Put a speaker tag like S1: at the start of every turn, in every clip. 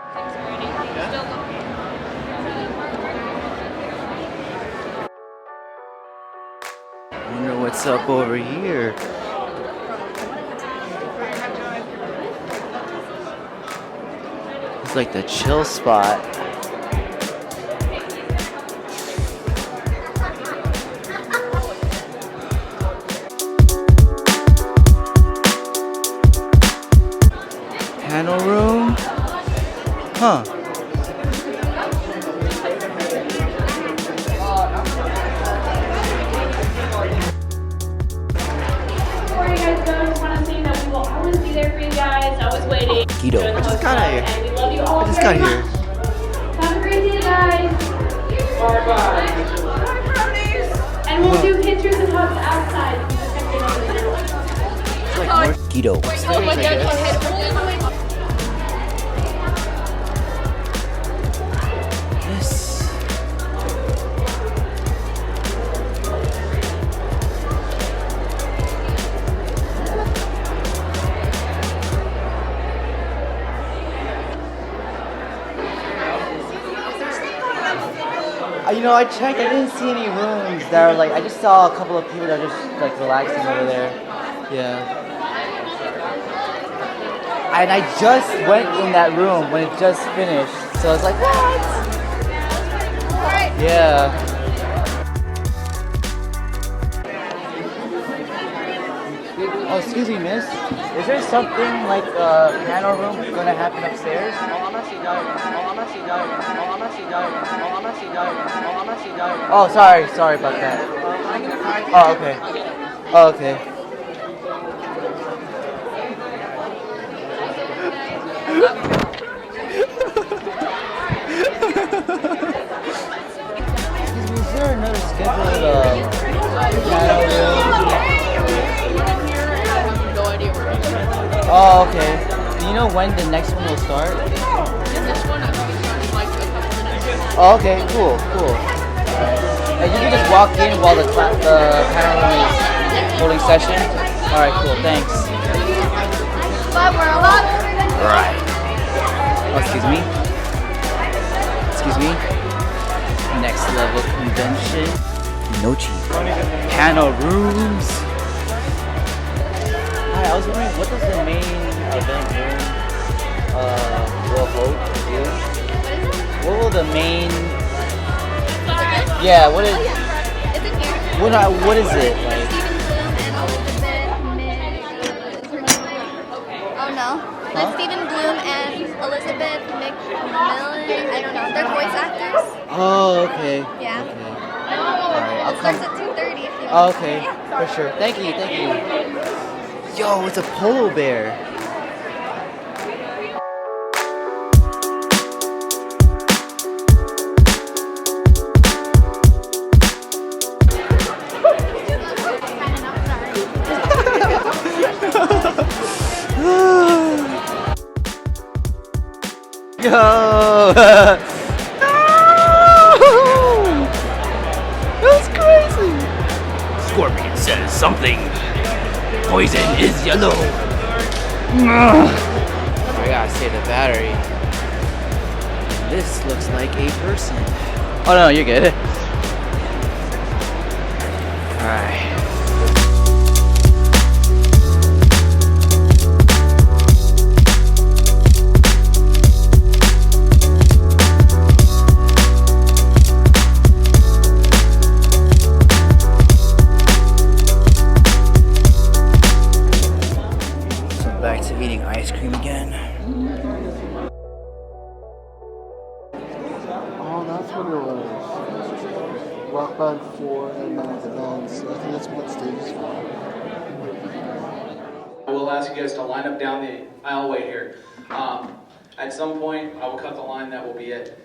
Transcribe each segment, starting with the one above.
S1: I wonder what's up over here. It's like the chill spot. Panel room? Huh.
S2: Before you guys go, I just want to say that we will always be there for you guys. Always waiting.
S1: Guido, I just got here.
S2: And we love you all
S1: I just got here.
S2: Have a great day, guys. Bye-bye. And we'll do pictures and hugs outside.
S1: It's like more Guido.
S2: Oh my God.
S1: Yes. You know, I checked. I didn't see any rooms that are like. I just saw a couple of people that are just like relaxing over there. Yeah. And I just went in that room when it just finished, so I was like, what? Yeah. Oh, excuse me, miss. Is there something like a panel room gonna happen upstairs? Oh, sorry about that. Oh, okay. Oh, okay. Is there another scheduled panel room? Oh, okay. Do you know when the next one will start? Oh, okay, cool. And you can just walk in while the panel room is holding session? Alright, cool, thanks. Right. Oh, excuse me. Next level convention. Nochi. Panel rooms. Hi, I was wondering, what does the main event room will hold? What will the main? Yeah, what is?
S3: It's in here.
S1: What is it like?
S3: Oh no. Like Stephen Blum and Elizabeth McMillan. I don't know. They're voice actors.
S1: Oh, okay.
S3: Yeah.
S1: Okay. Alright, I'll
S3: It
S1: come.
S3: starts at 2:30 if you want.
S1: Oh, okay, for sure. Thank you. Yo, it's a polar bear. Yo! That's crazy! Scorpion says something. Poison is yellow. I gotta save the battery. This looks like a person. Oh no, you're good. Alright. Back to eating ice cream again.
S4: Oh, that's what it was. Rock Band 4 and Men's Events. I think that's what that stage is for.
S5: I will ask you guys to line up down the aisleway here. At some point, I will cut the line, that will be it.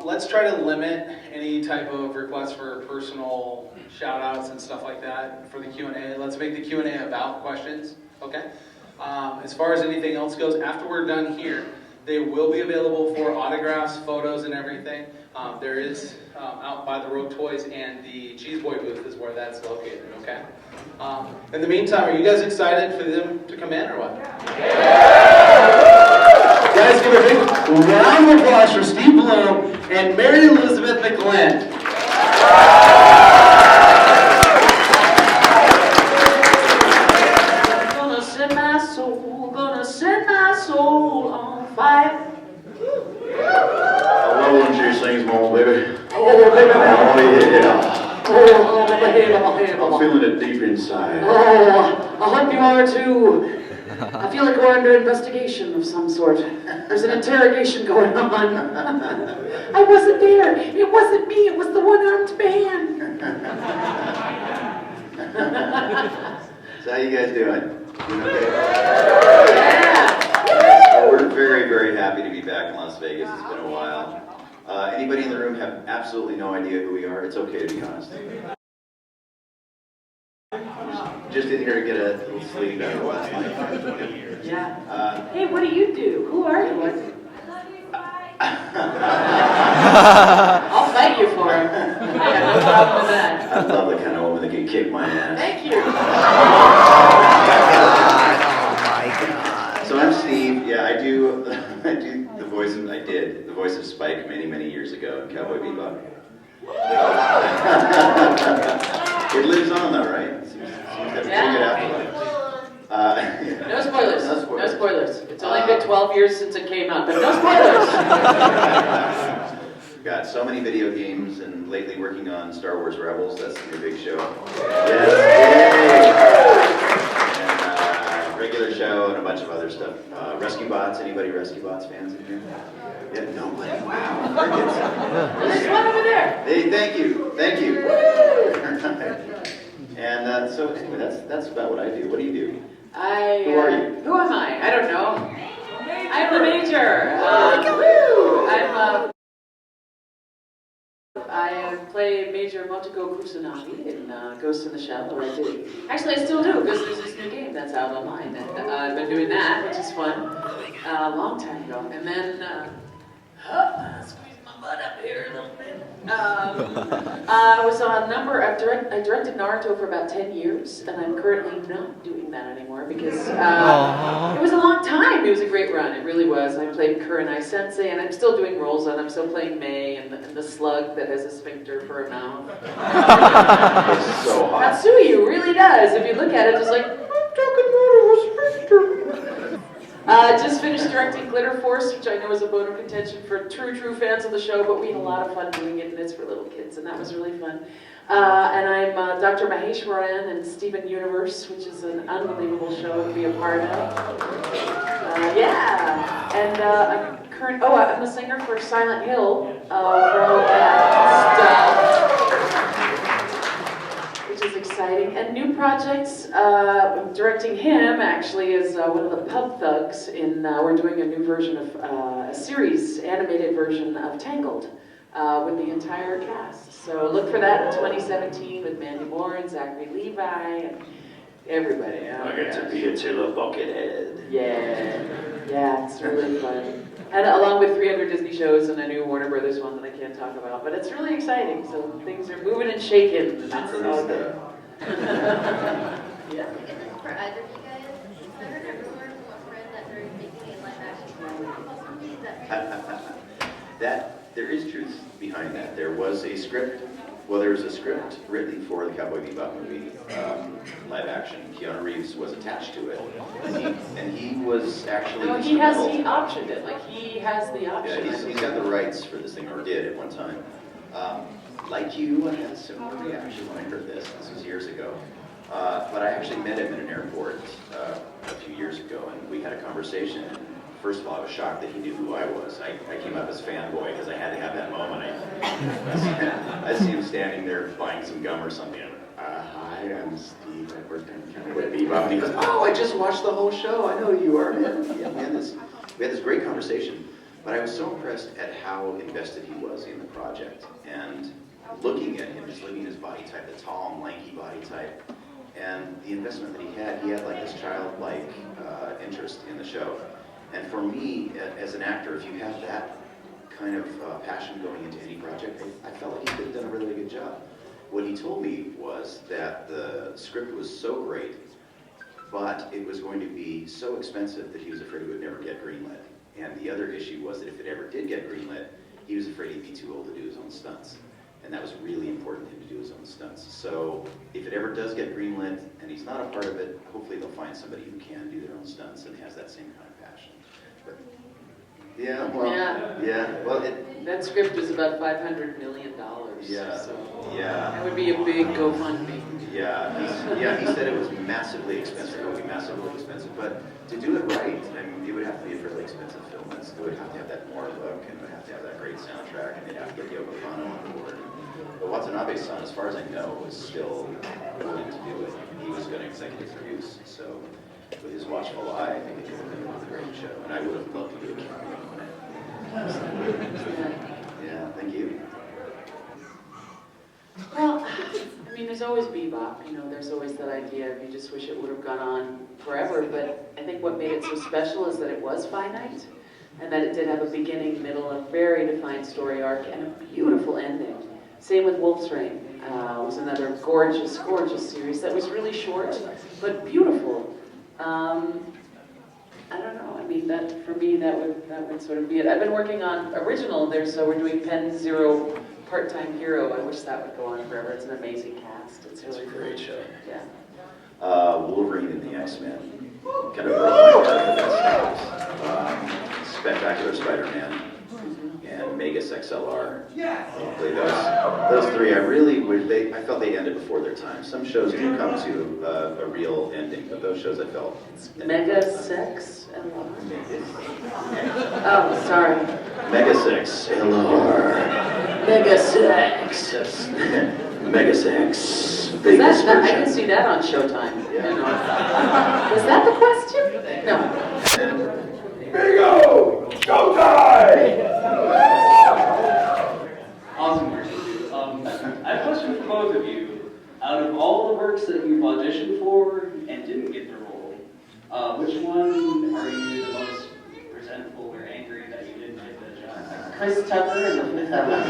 S5: Let's try to limit any type of requests for personal shout outs and stuff like that for the Q&A. Let's make the Q&A about questions, okay? As far as anything else goes, after we're done here, they will be available for autographs, photos, and everything. There is out by the Rogue Toys, and the Jedboy booth is where that's located, okay? In the meantime, are you guys excited for them to come in or what? Yeah. Guys, give a big Round of applause for Steve Blum and Mary Elizabeth McGlynn.
S6: Gonna set my soul on fire.
S7: I love when she sings, Mom, baby.
S6: Oh, baby,
S7: Oh, yeah.
S6: oh,
S7: I'm feeling it deep inside.
S6: oh, I hope you are too. I feel like we're under investigation of some sort. There's an interrogation going on. I wasn't there. It wasn't me. It was the one-armed man.
S7: So how you guys doing? Doing okay?
S6: Yeah.
S7: We're very, very happy to be back in Las Vegas. It's been a while. Anybody in the room have absolutely no idea who we are? It's okay to be honest. Just in here to get a little sleep after last night.
S6: Yeah. Hey, what do you do? Who are you? I'll fight you for him. I got no problem with that.
S7: I love the kind of woman that can kick my ass.
S6: Thank you.
S7: So I'm Steve. Yeah, I do the voice of, I did the voice of Spike many, many years ago in Cowboy Bebop. It lives on though, right? It seems to have a pretty good afterlife.
S6: No spoilers.
S7: No spoilers.
S6: No spoilers. It's only been 12 years since it came out, but no spoilers.
S7: Got so many video games and lately working on Star Wars Rebels. That's the new big show. Yes. And regular show and a bunch of other stuff. Rescue Bots. Anybody Rescue Bots fans in here? Yeah, nobody. Wow.
S6: There's one over there.
S7: Hey, thank you. Thank you. And so anyway, that's about what I do. What do you do? Who are you?
S6: Who am I? I don't know. I'm the Major. I play Major Motoko Kusanagi in Ghost in the Shell, or I did. Actually, I still do, because there's this new game that's out online, and I've been doing that, which is fun, a long time ago. And then, squeeze my butt up here a little bit. I was on a number, I directed Naruto for about 10 years, and I'm currently not doing that anymore, because it was a long time. It was a great run, it really was. I played Kurenai Sensei, and I'm still doing roles, and I'm still playing Mei, and the slug that has a sphincter for a mouth.
S7: It's so hot.
S6: Natsuyu really does. If you look at it, it's like, I'm talking about a sphincter. Just finished directing Glitter Force, which I know is a bone of contention for true fans of the show, but we had a lot of fun doing it, and it's for little kids, and that was really fun. And I'm Dr. Maheshwaran in Steven Universe, which is an unbelievable show to be a part of. Yeah, and I'm the singer for Silent Hill, which is exciting. And new projects, directing him actually is one of the Pub Thugs in, we're doing a new version of a series, animated version of Tangled with the entire cast. So look for that in 2017 with Mandy Moore and Zachary Levi and everybody.
S7: I get to be a Tilla Buckethead.
S6: Yeah, it's really fun. And along with 3 other Disney shows and a new Warner Brothers one that I can't talk about, but it's really exciting. So things are moving and shaking. And that's all good. Yeah.
S3: Is this for either of you guys? I heard a rumor from a friend that they're making a live action movie. Is that true?
S7: There is truth behind that. There was a script. Well, there was a script written for the Cowboy Bebop movie, live action. Keanu Reeves was attached to it, and he was actually.
S6: No, he optioned it. Like he has the option.
S7: Yeah, he's got the rights for this thing, or did at one time. Like you, I had a similar reaction when I heard this. This was years ago. But I actually met him in an airport a few years ago, and we had a conversation. First of all, I was shocked that he knew who I was. I came up as fanboy because I had to have that moment. I see him standing there buying some gum or something. Hi, I'm Steve. I worked on Cowboy Bebop. And he goes, oh, I just watched the whole show. I know who you are, man. Yeah, we had this great conversation. But I was so impressed at how invested he was in the project. And looking at him, just looking at his body type, the tall and lanky body type, and the investment that he had like this childlike interest in the show. And for me, as an actor, if you have that kind of passion going into any project, I felt like he could have done a really good job. What he told me was that the script was so great, but it was going to be so expensive that he was afraid it would never get greenlit. And the other issue was that if it ever did get greenlit, he was afraid he'd be too old to do his own stunts. And that was really important to him to do his own stunts. So if it ever does get greenlit and he's not a part of it, hopefully they'll find somebody who can do their own stunts and has that same kind of passion. But, yeah, well, well,
S6: that script was about $500 million.
S7: Yeah,
S6: so
S7: yeah.
S6: That would be a big GoFundMe.
S7: Yeah, he said it was massively expensive. It would be massively expensive, but to do it right, I mean, it would have to be a fairly expensive film. It would have to have that noir look, and it would have to have that great soundtrack, and they'd have to get Yoko Kanno on board. But Watanabe's son, as far as I know, was still willing to do it. He was going to executive produce, so with his watchful eye, I think it could have been a great show, and I would have loved to do a cameo on it. Yeah, thank you.
S6: Well, I mean, there's always Bebop, you know, there's always that idea, you just wish it would have gone on forever, but I think what made it so special is that it was finite, and that it did have a beginning, middle, a very defined story arc, and a beautiful ending. Same with Wolf's Rain. It was another gorgeous, gorgeous series that was really short, but beautiful. I don't know, I mean, that, for me, that would sort of be it. I've been working on original, we're doing Pen Zero Part-Time Hero. I wish that would go on forever. It's an amazing cast. It's really
S7: a great show.
S6: Yeah.
S7: Wolverine and the X-Men. Kind of broke my heart with that series. Spectacular Spider-Man and Megas XLR. Hopefully those three, I felt they ended before their time. Some shows do come to a real ending, but those shows I felt.
S6: Mega Sex LR? Oh, sorry.
S7: Mega Sex LR.
S6: Mega Sex.
S7: Mega Sex.
S6: I can see that on Showtime.
S7: Yeah.
S6: You know. Was that the question? No.
S8: Bingo! Showtime!
S9: Awesome work. I have a question for both of you. Out of all the works that you've auditioned for and didn't get the role, which one are you the most resentful or angry that you didn't get the job?
S6: Chris Tucker and the Fifth Element.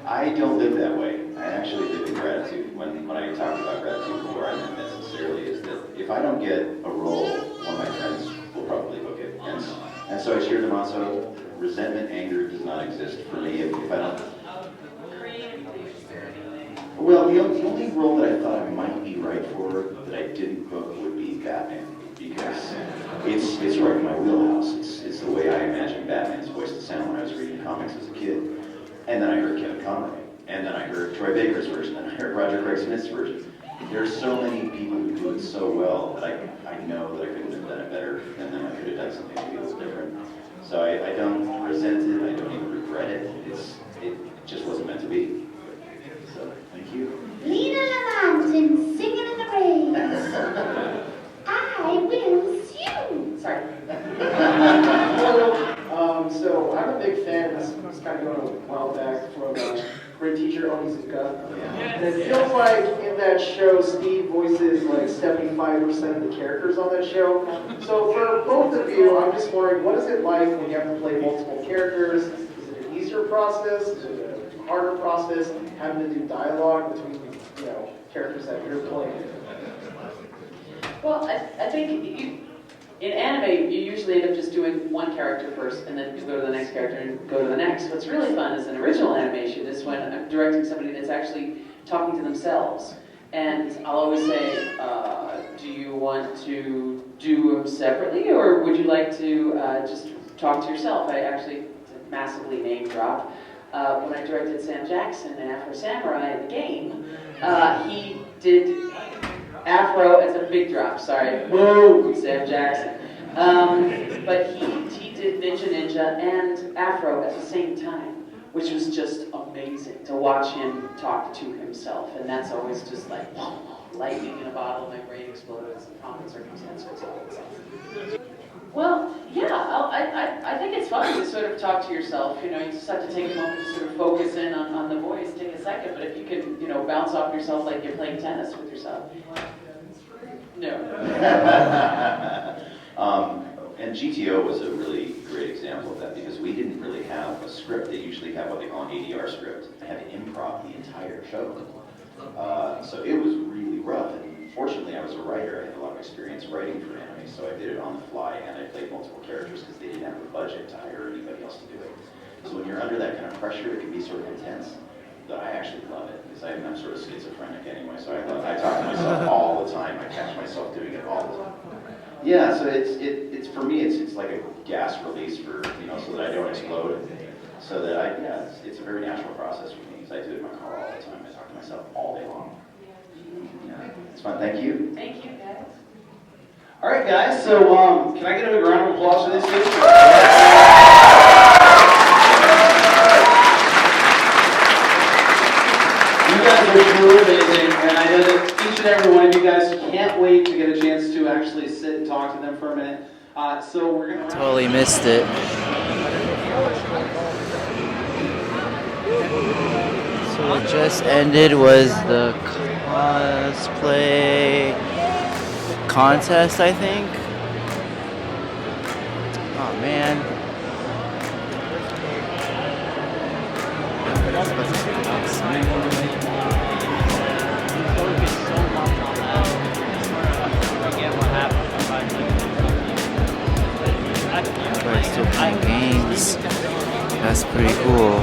S7: I don't live that way. I actually live in gratitude. When I talked about gratitude before, I meant that sincerely, is that if I don't get a role, one of my friends will probably book it. And so I cheer them on. So resentment, anger does not exist for me if I don't. Well, the only role that I thought I might be right for that I didn't book would be Batman, because it's right in my wheelhouse. It's the way I imagined Batman's voice to sound when I was reading comics as a kid. And then I heard Kevin Conroy, and then I heard Troy Baker's version, and I heard Roger Craig Smith's version. There's so many people who do it so well that I know that I couldn't have done it better, and then I could have done something maybe a little different. So I don't resent it, I don't even regret it. It just wasn't meant to be. So, thank you.
S3: Lean on the mountain, singing in the rain. I will sue. Sorry.
S10: So I'm a big fan, this was kind of going a while back, from Great Teacher Onizuka. And it feels like in that show, Steve voices like 75% of the characters on that show. So for both of you, I'm just wondering, what is it like when you have to play multiple characters? Is it an easier process? Is it a harder process? Having to do dialogue between, characters that you're playing?
S6: Well, I think in anime, you usually end up just doing one character first, and then you go to the next character and go to the next. What's really fun is an original animation is when I'm directing somebody that's actually talking to themselves. And I'll always say, do you want to do them separately, or would you like to just talk to yourself? I actually massively name drop. When I directed Sam Jackson in Afro Samurai, the game, he did Afro as a big drop, sorry. Whoa, Sam Jackson. But he did Ninja and Afro at the same time, which was just amazing to watch him talk to himself. And that's always just like, lightning in a bottle, my brain explodes, and common circumstances. Well, yeah, I think it's fun to sort of talk to yourself. You just have to take a moment to sort of focus in on the voice, take a second. But if you can, bounce off yourself like you're playing tennis with yourself. No.
S7: And GTO was a really great example of that, because we didn't really have a script. They usually have what they call an ADR script. They had to improv the entire show. So it was really rough. And fortunately, I was a writer. I had a lot of experience writing for anime, so I did it on the fly, and I played multiple characters because they didn't have the budget to hire anybody else to do it. So when you're under that kind of pressure, it can be sort of intense. But I actually love it because I'm sort of schizophrenic anyway, so I talk to myself all the time. I catch myself doing it all the time. Yeah, so it's for me it's like a gas release for so that I don't explode. So that it's a very natural process for me because I do it in my car all the time. I talk to myself all day long. Yeah, it's fun. Thank you.
S6: Thank you, guys.
S5: All right, guys. So can I get a round of applause for this? You guys are truly amazing, and I know that each and every one of you guys can't wait to get a chance to actually sit and talk to them for a minute. So we're gonna
S1: Totally missed it. So what just ended was the cosplay contest, I think. Oh man. Everybody's still playing games. That's pretty cool.